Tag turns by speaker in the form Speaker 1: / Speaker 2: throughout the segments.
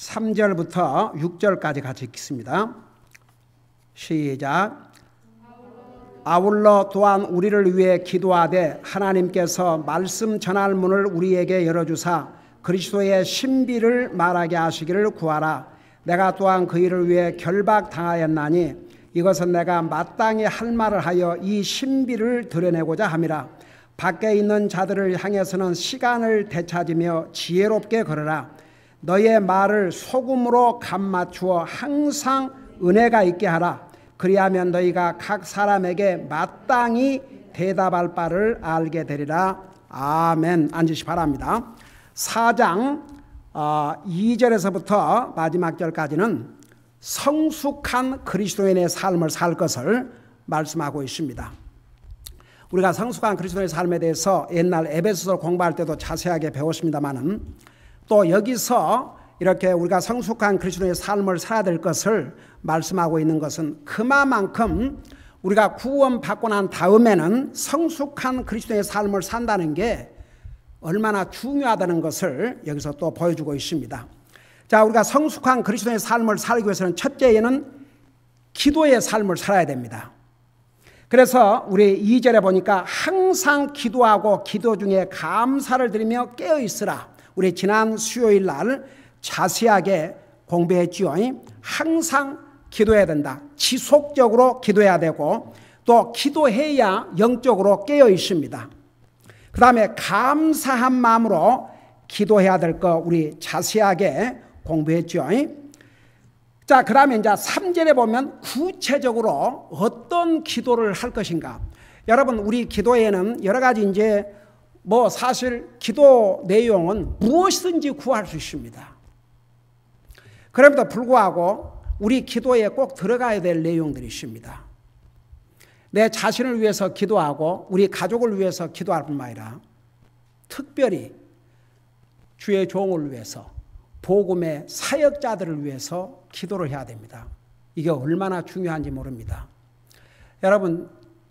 Speaker 1: 3절부터 6절까지 같이 읽겠습니다. 시작. 아울러 또한 우리를 위해 기도하되 하나님께서 말씀 전할 문을 우리에게 열어주사 그리스도의 신비를 말하게 하시기를 구하라. 내가 또한 그 일을 위해 결박당하였나니 이것은 내가 마땅히 할 말을 하여 이 신비를 드러내고자 함이라. 밖에 있는 자들을 향해서는 시간을 되찾으며 지혜롭게 걸으라. 너의 말을 소금으로 간 맞추어 항상 은혜가 있게 하라. 그리하면 너희가 각 사람에게 마땅히 대답할 바를 알게 되리라. 아멘. 앉으시 바랍니다. 4장 2절에서부터 마지막 절까지는 성숙한 그리스도인의 삶을 살 것을 말씀하고 있습니다. 우리가 성숙한 그리스도인의 삶에 대해서 옛날 에베소서 공부할 때도 자세하게 배웠습니다마는 또 여기서 이렇게 우리가 성숙한 그리스도인의 삶을 살아야 될 것을 말씀하고 있는 것은 그만큼 우리가 구원받고 난 다음에는 성숙한 그리스도인의 삶을 산다는 게 얼마나 중요하다는 것을 여기서 또 보여주고 있습니다. 자, 우리가 성숙한 그리스도인의 삶을 살기 위해서는 첫째에는 기도의 삶을 살아야 됩니다. 그래서 우리 2절에 보니까 항상 기도하고 기도 중에 감사를 드리며 깨어 있으라. 우리 지난 수요일 날 자세하게 공부했지요. 항상 기도해야 된다. 지속적으로 기도해야 되고 또 기도해야 영적으로 깨어 있습니다. 그 다음에 감사한 마음으로 기도해야 될 거 우리 자세하게 공부했죠. 자, 그 다음에 이제 3절에 보면 구체적으로 어떤 기도를 할 것인가. 여러분, 우리 기도에는 여러 가지 이제 사실 기도 내용은 무엇이든지 구할 수 있습니다. 그럼에도 불구하고 우리 기도에 꼭 들어가야 될 내용들이 있습니다. 내 자신을 위해서 기도하고 우리 가족을 위해서 기도할 뿐만 아니라 특별히 주의 종을 위해서 복음의 사역자들을 위해서 기도를 해야 됩니다. 이게 얼마나 중요한지 모릅니다. 여러분,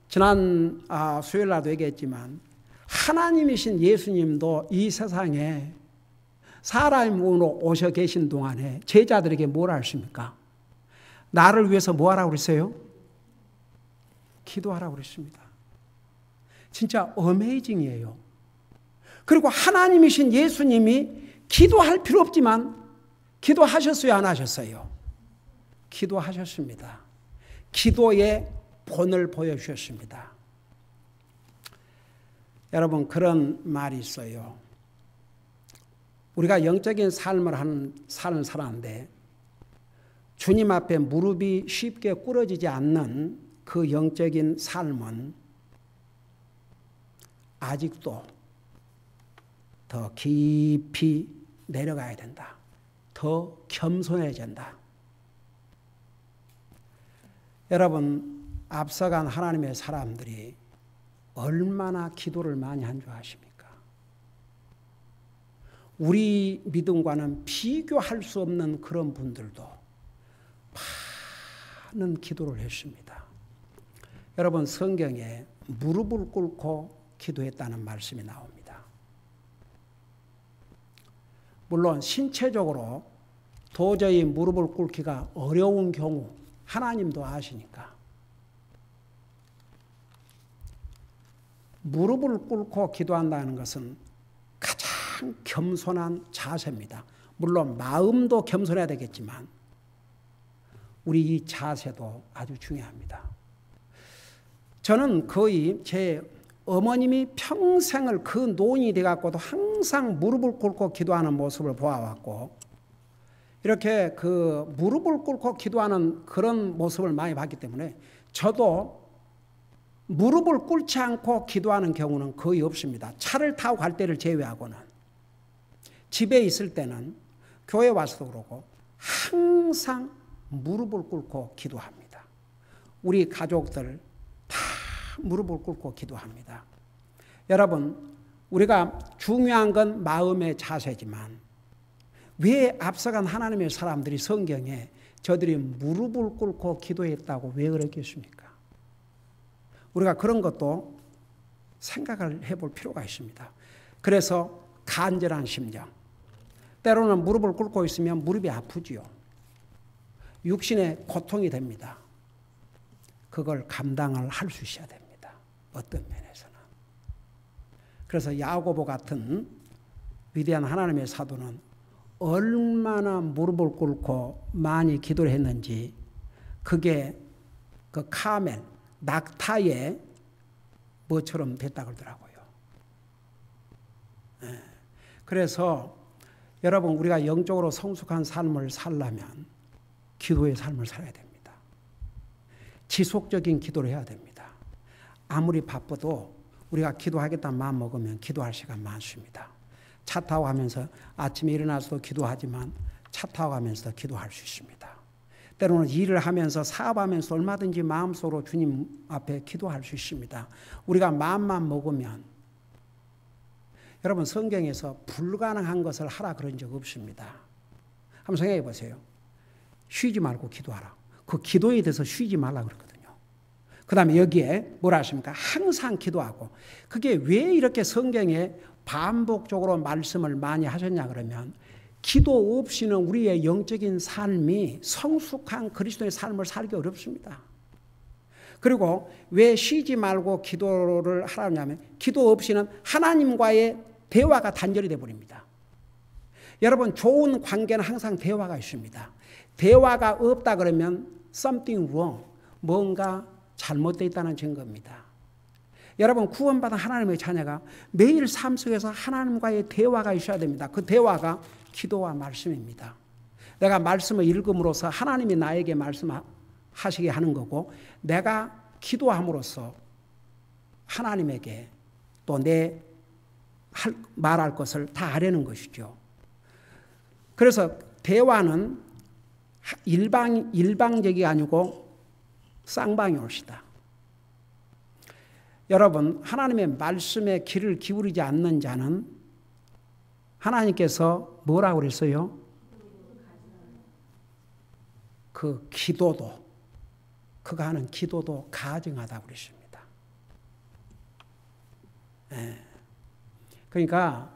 Speaker 1: 지난 수요일 날도 얘기했지만 하나님이신 예수님도 이 세상에 사람으로 오셔 계신 동안에 제자들에게 뭘 하십니까? 나를 위해서 뭐 하라고 그랬어요? 기도하라고 그랬습니다. 진짜 어메이징이에요. 그리고 하나님이신 예수님이 기도할 필요 없지만 기도하셨어요, 안 하셨어요? 기도하셨습니다. 기도의 본을 보여주셨습니다. 여러분, 그런 말이 있어요. 우리가 영적인 삶을 사는 사람인데 주님 앞에 무릎이 쉽게 꿇어지지 않는 그 영적인 삶은 아직도 더 깊이 내려가야 된다. 더 겸손해야 된다. 여러분, 앞서간 하나님의 사람들이 얼마나 기도를 많이 한 줄 아십니까? 우리 믿음과는 비교할 수 없는 그런 분들도 많은 기도를 했습니다. 여러분, 성경에 무릎을 꿇고 기도했다는 말씀이 나옵니다. 물론 신체적으로 도저히 무릎을 꿇기가 어려운 경우 하나님도 아시니까 무릎을 꿇고 기도한다는 것은 가장 겸손한 자세입니다. 물론 마음도 겸손해야 되겠지만 우리 이 자세도 아주 중요합니다. 저는 거의 제 어머님이 평생을 그 노인이 돼갖고도 항상 무릎을 꿇고 기도하는 모습을 보아왔고 이렇게 그 무릎을 꿇고 기도하는 그런 모습을 많이 봤기 때문에 저도 무릎을 꿇지 않고 기도하는 경우는 거의 없습니다. 차를 타고 갈 때를 제외하고는. 집에 있을 때는 교회 와서도 그러고 항상 무릎을 꿇고 기도합니다. 우리 가족들 다 무릎을 꿇고 기도합니다. 여러분, 우리가 중요한 건 마음의 자세지만 왜 앞서간 하나님의 사람들이 성경에 저들이 무릎을 꿇고 기도했다고 왜 그랬겠습니까? 우리가 그런 것도 생각을 해볼 필요가 있습니다. 그래서 간절한 심정, 때로는 무릎을 꿇고 있으면 무릎이 아프지요. 육신의 고통이 됩니다. 그걸 감당을 할 수 있어야 됩니다. 어떤 면에서는. 그래서 야고보 같은 위대한 하나님의 사도는 얼마나 무릎을 꿇고 많이 기도를 했는지 그게 그 카멜, 낙타의 뭐처럼 됐다 그러더라고요. 그래서 여러분 우리가 영적으로 성숙한 삶을 살려면 기도의 삶을 살아야 됩니다. 지속적인 기도를 해야 됩니다. 아무리 바빠도 우리가 기도하겠다는 마음 먹으면 기도할 시간 많습니다. 차 타고 가면서 아침에 일어나서도 기도하지만 차 타고 가면서도 기도할 수 있습니다. 때로는 일을 하면서 사업하면서 얼마든지 마음속으로 주님 앞에 기도할 수 있습니다. 우리가 마음만 먹으면 여러분 성경에서 불가능한 것을 하라 그런 적 없습니다. 한번 생각해 보세요. 쉬지 말고 기도하라. 그 기도에 대해서 쉬지 말라 그랬거든요. 그 다음에 여기에 뭐라 하십니까? 항상 기도하고. 그게 왜 이렇게 성경에 반복적으로 말씀을 많이 하셨냐 그러면 기도 없이는 우리의 영적인 삶이 성숙한 그리스도의 삶을 살기 어렵습니다. 그리고 왜 쉬지 말고 기도를 하라냐면 기도 없이는 하나님과의 대화가 단절이 되어버립니다. 여러분 좋은 관계는 항상 대화가 있습니다. 대화가 없다 그러면 something wrong, 뭔가 잘못되어 있다는 증거입니다. 여러분 구원받은 하나님의 자녀가 매일 삶 속에서 하나님과의 대화가 있어야 됩니다. 그 대화가 기도와 말씀입니다. 내가 말씀을 읽음으로써 하나님이 나에게 말씀하시게 하는 거고 내가 기도함으로써 하나님에게 또 내 말할 것을 다 하려는 것이죠. 그래서 대화는 일방적이 아니고 쌍방이 옳시다. 여러분 하나님의 말씀에 귀를 기울이지 않는 자는 하나님께서 뭐라고 그랬어요? 그 기도도 그가 하는 기도도 가증하다고 그랬습니다. 네. 그러니까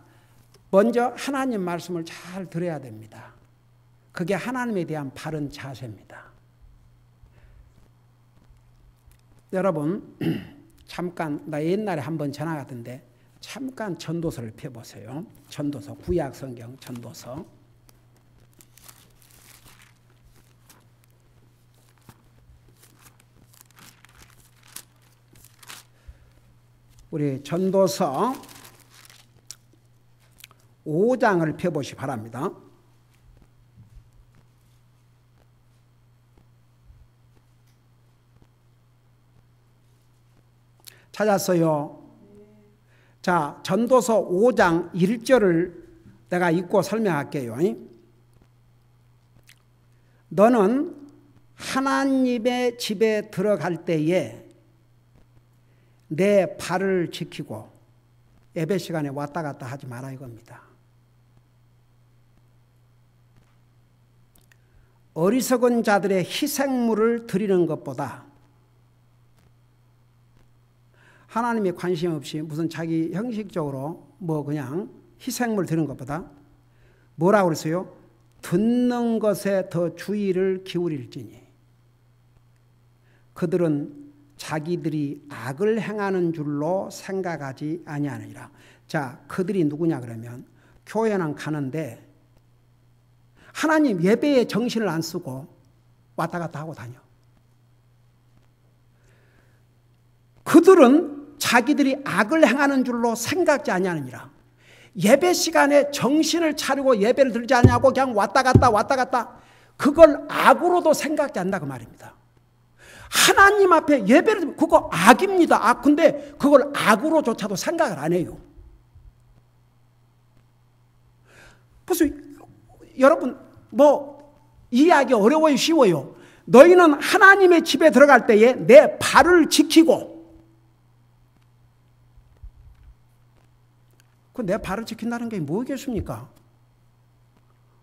Speaker 1: 먼저 하나님 말씀을 잘 들어야 됩니다. 그게 하나님에 대한 바른 자세입니다. 여러분 잠깐 나 옛날에 한번 전화 갔던데 잠깐 전도서를 펴보세요. 전도서 구약 성경 전도서 우리 전도서 5장을 펴보시 바랍니다. 찾았어요? 자, 전도서 5장 1절을 내가 읽고 설명할게요. 너는 하나님의 집에 들어갈 때에 내 발을 지키고 예배 시간에 왔다 갔다 하지 마라 이겁니다. 어리석은 자들의 희생물을 드리는 것보다 하나님의 관심 없이 무슨 자기 형식적으로 뭐 그냥 희생물 드리는 것보다 뭐라고 그랬어요? 듣는 것에 더 주의를 기울일지니 그들은 자기들이 악을 행하는 줄로 생각하지 아니하느니라. 자, 그들이 누구냐 그러면 교회는 가는데 하나님 예배에 정신을 안 쓰고 왔다 갔다 하고 다녀. 그들은 자기들이 악을 행하는 줄로 생각지 아니하느니라. 예배 시간에 정신을 차리고 예배를 들지 않냐고 그냥 왔다 갔다 그걸 악으로도 생각지 않는다 그 말입니다. 하나님 앞에 예배를 드리면 그거 악입니다. 근데 그걸 악으로조차도 생각을 안 해요. 그래서 여러분 뭐 이해하기 어려워요 쉬워요. 너희는 하나님의 집에 들어갈 때에 내 발을 지키고 그 내 발을 지킨다는 게 뭐겠습니까?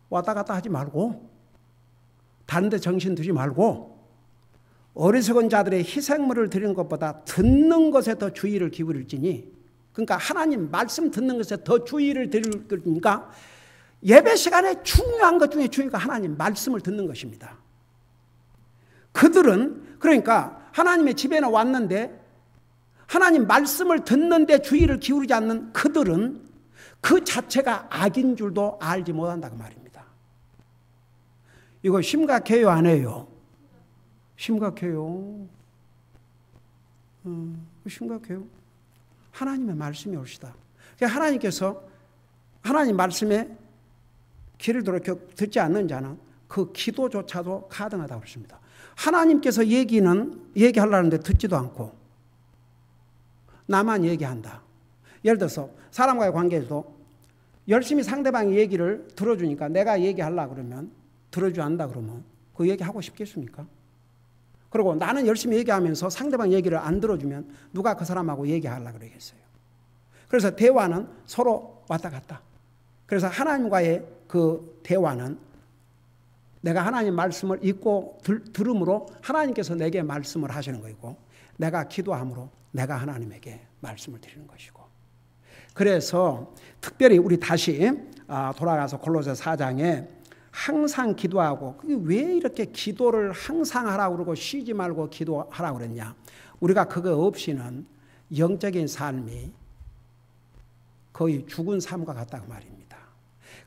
Speaker 1: 왔다 갔다 하지 말고 다른 데 정신 두지 말고 어리석은 자들의 희생물을 드리는 것보다 듣는 것에 더 주의를 기울일지니 그러니까 하나님 말씀 듣는 것에 더 주의를 드릴 거니까 예배 시간에 중요한 것 중에 중요한 건 하나님 말씀을 듣는 것입니다. 그들은 그러니까 하나님의 집에는 왔는데 하나님 말씀을 듣는데 주의를 기울이지 않는 그들은 그 자체가 악인 줄도 알지 못한다고 말입니다. 이거 심각해요, 안 해요? 심각해요. 심각해요. 하나님의 말씀이 옳시다. 하나님께서 하나님 말씀에 귀를 돌이켜 듣지 않는 자는 그 기도조차도 가등하다고 그러십니다. 하나님께서 얘기하려는데 듣지도 않고 나만 얘기한다. 예를 들어서 사람과의 관계에서도 열심히 상대방의 얘기를 들어주니까 내가 얘기하려고 그러면 들어주지 않는다 그러면 그 얘기하고 싶겠습니까? 그리고 나는 열심히 얘기하면서 상대방 얘기를 안 들어주면 누가 그 사람하고 얘기하려고 그러겠어요. 그래서 대화는 서로 왔다 갔다. 그래서 하나님과의 그 대화는 내가 하나님 말씀을 읽고 들음으로 하나님께서 내게 말씀을 하시는 것이고 내가 기도함으로 내가 하나님에게 말씀을 드리는 것이고 그래서 특별히 우리 다시 돌아가서 골로새 4장에 항상 기도하고 왜 이렇게 기도를 항상 하라고 그러고 쉬지 말고 기도하라고 그랬냐. 우리가 그거 없이는 영적인 삶이 거의 죽은 삶과 같다고 말입니다.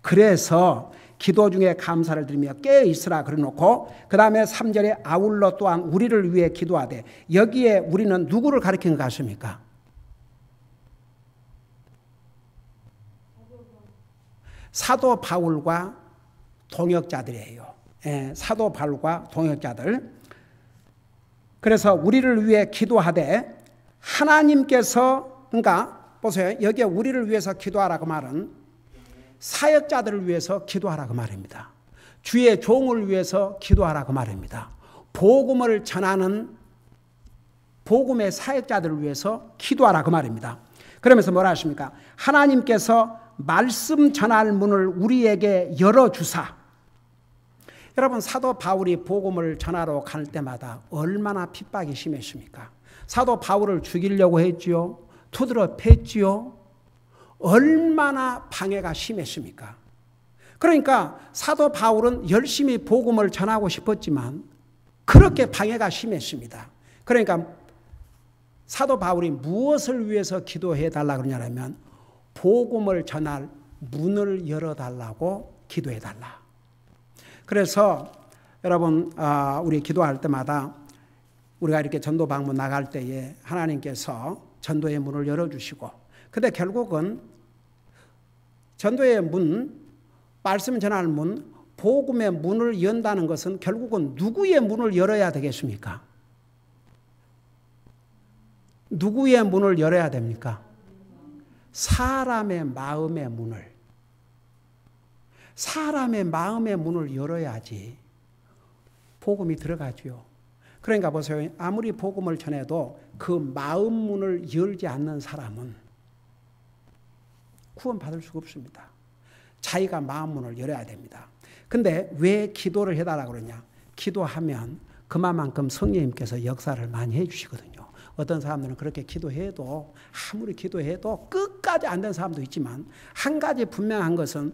Speaker 1: 그래서 기도 중에 감사를 드리며 깨어 있으라 그래놓고 그 다음에 3절에 아울러 또한 우리를 위해 기도하되 여기에 우리는 누구를 가리키는 것 같습니까? 사도 바울과 동역자들이에요. 사도 바울과 동역자들. 그래서 우리를 위해 기도하되 하나님께서 그러니까 보세요. 여기에 우리를 위해서 기도하라고 말은 사역자들을 위해서 기도하라고 말입니다. 주의 종을 위해서 기도하라고 말입니다. 복음을 전하는 복음의 사역자들을 위해서 기도하라고 말입니다. 그러면서 뭐라 하십니까? 하나님께서 말씀 전할 문을 우리에게 열어주사. 여러분 사도 바울이 복음을 전하러 갈 때마다 얼마나 핍박이 심했습니까? 사도 바울을 죽이려고 했지요. 두드러 팼지요. 얼마나 방해가 심했습니까? 그러니까 사도 바울은 열심히 복음을 전하고 싶었지만 그렇게 방해가 심했습니다. 그러니까 사도 바울이 무엇을 위해서 기도해 달라고 그러냐면 복음을 전할 문을 열어달라고 기도해 달라. 그래서 여러분 우리 기도할 때마다 우리가 이렇게 전도 방문 나갈 때에 하나님께서 전도의 문을 열어주시고 근데 결국은 전도의 문, 말씀 전할 문, 복음의 문을 연다는 것은 결국은 누구의 문을 열어야 되겠습니까? 누구의 문을 열어야 됩니까? 사람의 마음의 문을. 사람의 마음의 문을 열어야지 복음이 들어가죠. 그러니까 보세요. 아무리 복음을 전해도 그 마음 문을 열지 않는 사람은 구원받을 수가 없습니다. 자기가 마음 문을 열어야 됩니다. 근데 왜 기도를 해달라고 그러냐? 기도하면 그만큼 성령님께서 역사를 많이 해주시거든요. 어떤 사람들은 그렇게 기도해도 아무리 기도해도 끝까지 안 된 사람도 있지만 한 가지 분명한 것은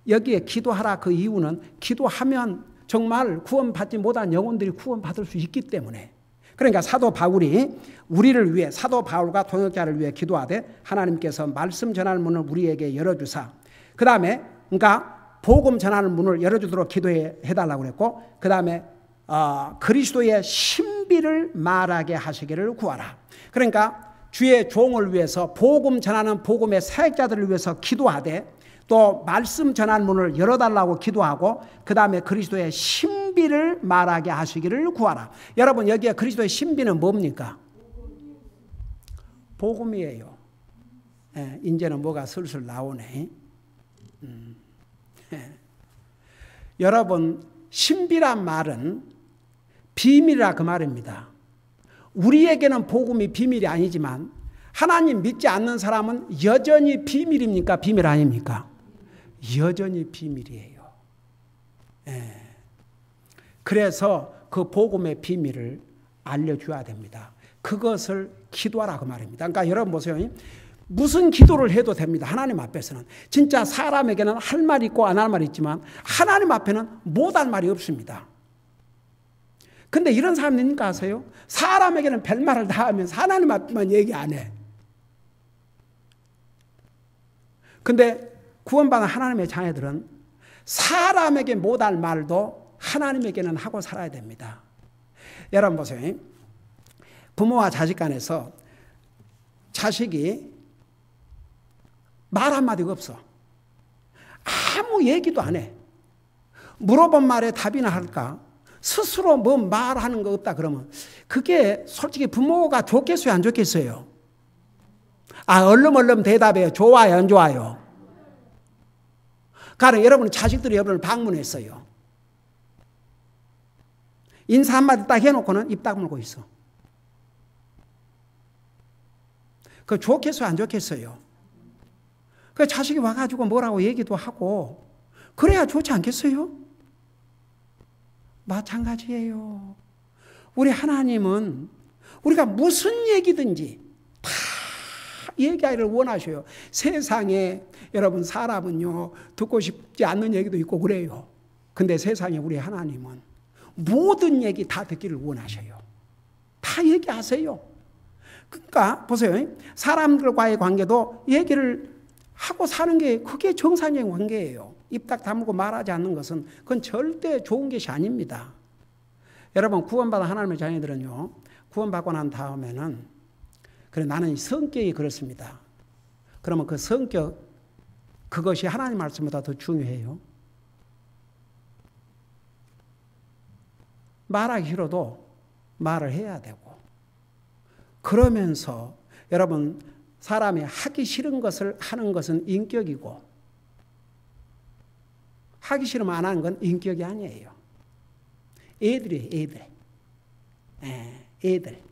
Speaker 1: 여기에 기도하라 그 이유는 기도하면 정말 구원받지 못한 영혼들이 구원받을 수 있기 때문에 그러니까 사도 바울이 우리를 위해 사도 바울과 동역자를 위해 기도하되 하나님께서 말씀 전할 문을 우리에게 열어주사 그 다음에 그러니까 복음 전하는 문을 열어주도록 기도해달라고 그랬고 그 다음에 그리스도의 신비를 말하게 하시기를 구하라. 그러니까 주의 종을 위해서 복음 전하는 복음의 사역자들을 위해서 기도하되 또 말씀 전하는 문을 열어달라고 기도하고 그 다음에 그리스도의 신비를 말하게 하시기를 구하라. 여러분 여기에 그리스도의 신비는 뭡니까? 복음이에요. 이제는 뭐가 슬슬 나오네. 여러분 신비란 말은 비밀이라 그 말입니다. 우리에게는 복음이 비밀이 아니지만 하나님 믿지 않는 사람은 여전히 비밀입니까? 비밀 아닙니까? 여전히 비밀이에요. 그래서 그 복음의 비밀을 알려줘야 됩니다. 그것을 기도하라고 말입니다. 그러니까 여러분 보세요. 무슨 기도를 해도 됩니다. 하나님 앞에서는. 진짜 사람에게는 할 말이 있고 안 할 말이 있지만 하나님 앞에는 못 할 말이 없습니다. 근데 이런 사람 있는가 아세요? 사람에게는 별말을 다 하면서 하나님 앞에만 얘기 안 해. 근데 구원받은 하나님의 자녀들은 사람에게 못할 말도 하나님에게는 하고 살아야 됩니다. 여러분 보세요. 부모와 자식 간에서 자식이 말 한마디가 없어. 아무 얘기도 안 해. 물어본 말에 답이나 할까? 스스로 뭐 말하는 거 없다 그러면 그게 솔직히 부모가 좋겠어요? 안 좋겠어요? 얼른 대답해요. 좋아요? 안 좋아요? 가령 여러분 자식들이 여러분을 방문했어요. 인사 한마디 딱 해놓고는 입 다물고 있어. 그 좋겠어요? 안 좋겠어요? 그 자식이 와가지고 뭐라고 얘기도 하고 그래야 좋지 않겠어요? 마찬가지예요. 우리 하나님은 우리가 무슨 얘기든지 다 얘기하기를 원하셔요. 세상에 여러분 사람은요 듣고 싶지 않는 얘기도 있고 그래요. 근데 세상에 우리 하나님은 모든 얘기 다 듣기를 원하셔요. 다 얘기하세요. 그러니까 보세요. 사람들과의 관계도 얘기를 하고 사는 게 그게 정상적인 관계예요. 입 딱 다물고 말하지 않는 것은 그건 절대 좋은 것이 아닙니다. 여러분 구원받은 하나님의 자녀들은요. 구원받고 난 다음에는 그래 나는 성격이 그렇습니다. 그러면 그 성격 그것이 하나님 말씀보다 더 중요해요. 말하기 싫어도 말을 해야 되고 그러면서 여러분 사람이 하기 싫은 것을 하는 것은 인격이고 하기 싫으면 안 하는 건 인격이 아니에요. 애들이에요. 애들.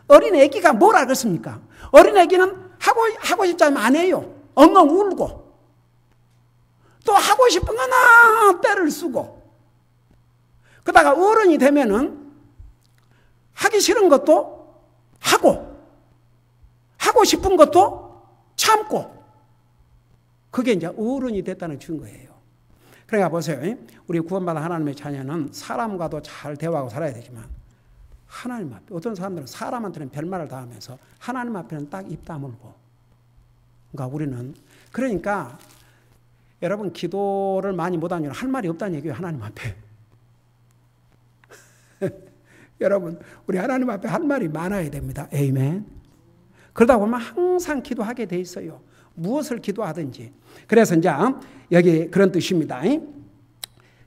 Speaker 1: 어린 애기가 뭘 알겠습니까? 어린 애기는 하고 싶지 않으면 안 해요. 엉엉 울고 또 하고 싶은 거나 때를 쓰고 그러다가 어른이 되면은 하기 싫은 것도 하고 싶은 것도 참고 그게 이제 어른이 됐다는 증거예요. 그러니까 보세요. 우리 구원받은 하나님의 자녀는 사람과도 잘 대화하고 살아야 되지만 하나님 앞에 어떤 사람들은 사람한테는 별말을 다 하면서 하나님 앞에는 딱 입 다물고 그러니까 우리는 그러니까 여러분 기도를 많이 못하면 할 말이 없다는 얘기예요. 하나님 앞에. 여러분 우리 하나님 앞에 할 말이 많아야 됩니다. 아멘. 그러다 보면 항상 기도하게 돼 있어요. 무엇을 기도하든지. 그래서 이제 여기 그런 뜻입니다.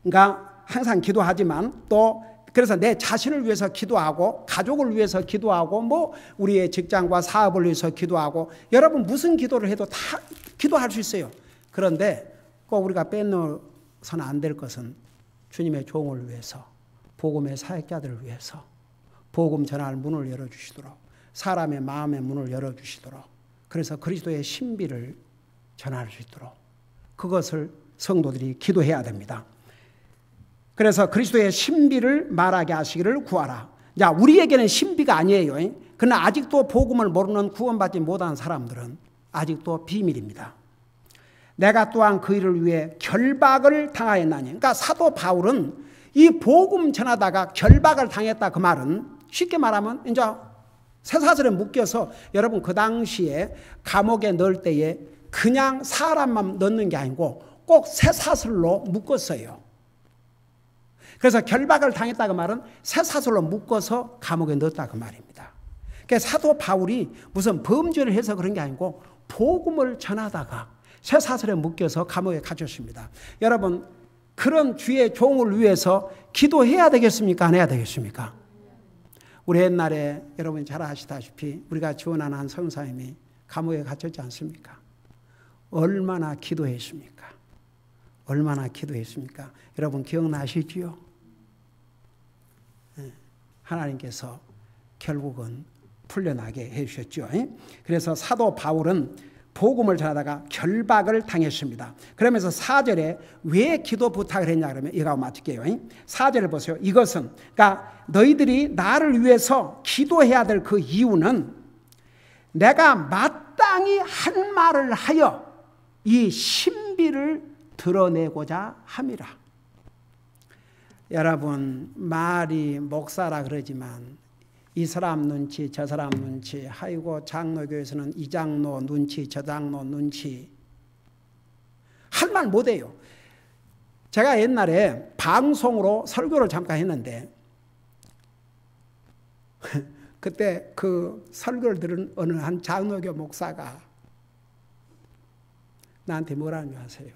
Speaker 1: 그러니까 항상 기도하지만 또 그래서 내 자신을 위해서 기도하고 가족을 위해서 기도하고 뭐 우리의 직장과 사업을 위해서 기도하고 여러분 무슨 기도를 해도 다 기도할 수 있어요. 그런데 꼭 우리가 빼놓아서는 안 될 것은 주님의 종을 위해서 복음의 사역자들을 위해서 복음 전할 문을 열어주시도록 사람의 마음의 문을 열어주시도록 그래서 그리스도의 신비를 전할 수 있도록 그것을 성도들이 기도해야 됩니다. 그래서 그리스도의 신비를 말하게 하시기를 구하라. 자, 우리에게는 신비가 아니에요. 그러나 아직도 복음을 모르는 구원받지 못한 사람들은 아직도 비밀입니다. 내가 또한 그 일을 위해 결박을 당하였나니. 그러니까 사도 바울은 이 복음 전하다가 결박을 당했다 그 말은 쉽게 말하면 이제 쇠사슬에 묶여서 여러분 그 당시에 감옥에 넣을 때에 그냥 사람만 넣는 게 아니고 꼭 쇠사슬로 묶었어요. 그래서 결박을 당했다 그 말은 쇠사슬로 묶어서 감옥에 넣었다 그 말입니다. 그러니까 사도 바울이 무슨 범죄를 해서 그런 게 아니고 복음을 전하다가 쇠사슬에 묶여서 감옥에 갇혔습니다. 여러분 그런 주의 종을 위해서 기도해야 되겠습니까? 안 해야 되겠습니까? 우리 옛날에 여러분이 잘 아시다시피 우리가 지원하는 한 선사님이 감옥에 갇혔지 않습니까? 얼마나 기도했습니까? 얼마나 기도했습니까? 여러분 기억나시지요? 하나님께서 결국은 풀려나게 해주셨죠. 그래서 사도 바울은 복음을 전하다가 결박을 당했습니다. 그러면서 4절에 왜 기도 부탁을 했냐 그러면 이거하고 맞출게요. 4절을 보세요. 이것은 그러니까 너희들이 나를 위해서 기도해야 될 그 이유는 내가 마땅히 한 말을 하여 이 신비를 드러내고자 함이라. 여러분, 말이 목사라 그러지만 이 사람 눈치 저 사람 눈치, 아이고 장로교에서는 이 장로 눈치 저 장로 눈치, 할 말 못해요. 제가 옛날에 방송으로 설교를 잠깐 했는데 그때 그 설교를 들은 어느 한 장로교 목사가 나한테 뭐라는 줄 아세요?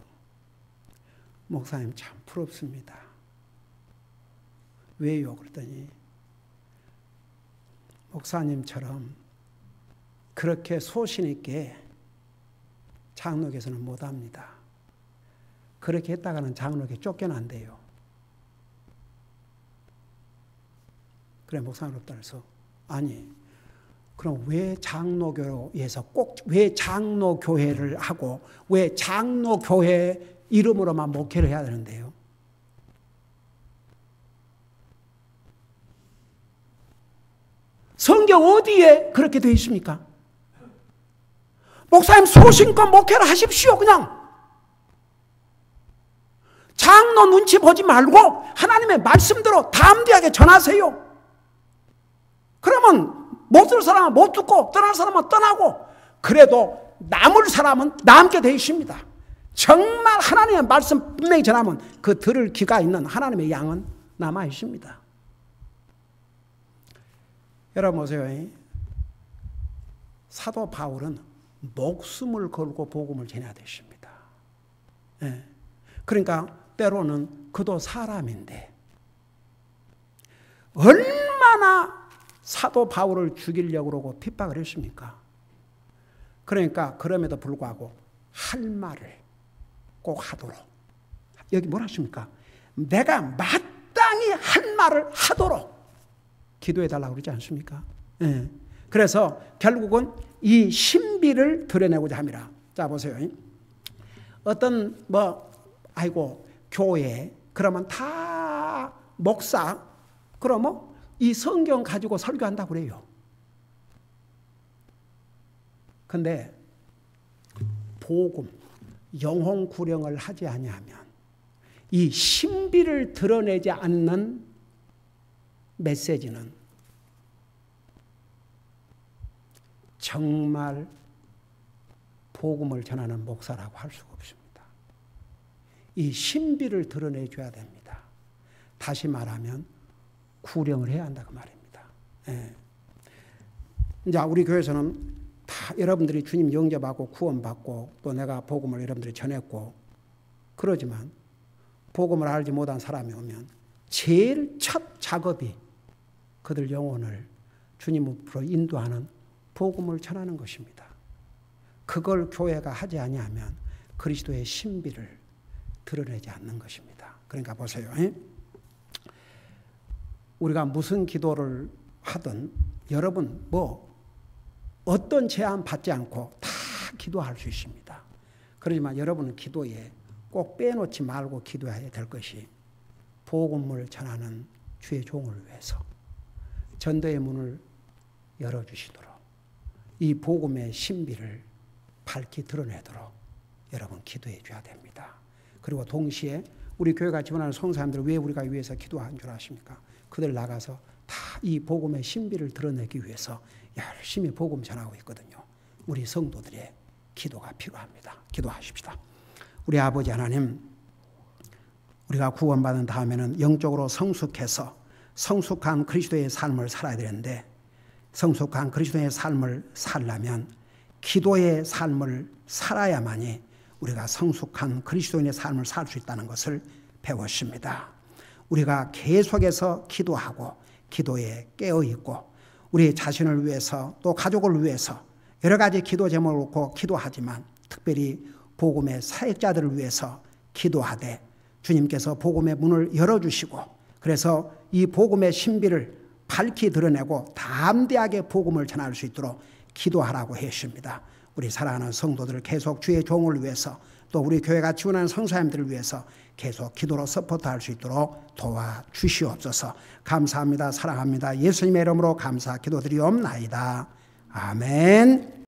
Speaker 1: 목사님 참 부럽습니다. 왜요? 그랬더니 목사님처럼 그렇게 소신 있게 장로교에서는 못합니다. 그렇게 했다가는 장로교에 쫓겨난대요. 그래 목사님 없다 그래서 아니 그럼 왜 장로교에서 꼭 왜 장로교회를 하고 왜 장로교회 이름으로만 목회를 해야 되는데요? 성경 어디에 그렇게 되어 있습니까? 목사님 소신껏 목회를 하십시오. 그냥 장로 눈치 보지 말고 하나님의 말씀대로 담대하게 전하세요. 그러면 못 들을 사람은 못 듣고 떠날 사람은 떠나고 그래도 남을 사람은 남게 되어 있습니다. 정말 하나님의 말씀 분명히 전하면 그 들을 귀가 있는 하나님의 양은 남아 있습니다. 여러분 보세요. 사도 바울은 목숨을 걸고 복음을 전해야 되십니다. 예. 그러니까 때로는 그도 사람인데 얼마나 사도 바울을 죽이려고 그러고 핍박을 했습니까? 그러니까 그럼에도 불구하고 할 말을 꼭 하도록, 여기 뭐라 하십니까? 내가 마땅히 할 말을 하도록 기도해달라고 그러지 않습니까? 예. 그래서 결국은 이 신비를 드러내고자 함이라. 자 보세요. 어떤 아이고 교회 그러면 다 목사 그러면 이 성경 가지고 설교한다고 그래요. 근데 복음 영혼 구령을 하지 아니하면 이 신비를 드러내지 않는 메시지는 정말 복음을 전하는 목사라고 할 수가 없습니다. 이 신비를 드러내줘야 됩니다. 다시 말하면 구령을 해야 한다 그 말입니다. 예. 이제 우리 교회에서는 다 여러분들이 주님 영접하고 구원받고 또 내가 복음을 여러분들이 전했고 그러지만 복음을 알지 못한 사람이 오면 제일 첫 작업이 그들 영혼을 주님으로 인도하는 복음을 전하는 것입니다. 그걸 교회가 하지 아니하면 그리스도의 신비를 드러내지 않는 것입니다. 그러니까 보세요. 우리가 무슨 기도를 하든 여러분 어떤 제한 받지 않고 다 기도할 수 있습니다. 그렇지만 여러분은 기도에 꼭 빼놓지 말고 기도해야 될 것이 복음을 전하는 주의 종을 위해서 전도의 문을 열어주시도록 이 복음의 신비를 밝히 드러내도록 여러분 기도해 줘야 됩니다. 그리고 동시에 우리 교회가 지원하는 성사님들 왜 우리가 위해서 기도한 줄 아십니까? 그들 나가서 다 이 복음의 신비를 드러내기 위해서 열심히 복음 전하고 있거든요. 우리 성도들의 기도가 필요합니다. 기도하십시다. 우리 아버지 하나님, 우리가 구원받은 다음에는 영적으로 성숙해서 성숙한 그리스도의 삶을 살아야 되는데 성숙한 그리스도의 삶을 살려면 기도의 삶을 살아야만이 우리가 성숙한 그리스도인의 삶을 살 수 있다는 것을 배웠습니다. 우리가 계속해서 기도하고 기도에 깨어있고 우리 자신을 위해서 또 가족을 위해서 여러 가지 기도 제목을 놓고 기도하지만 특별히 복음의 사역자들을 위해서 기도하되 주님께서 복음의 문을 열어주시고 그래서 이 복음의 신비를 밝히 드러내고 담대하게 복음을 전할 수 있도록 기도하라고 했습니다. 우리 사랑하는 성도들 계속 주의 종을 위해서 또 우리 교회가 지원하는 성사님들을 위해서 계속 기도로 서포트할 수 있도록 도와주시옵소서. 감사합니다. 사랑합니다. 예수님의 이름으로 감사 기도드리옵나이다. 아멘.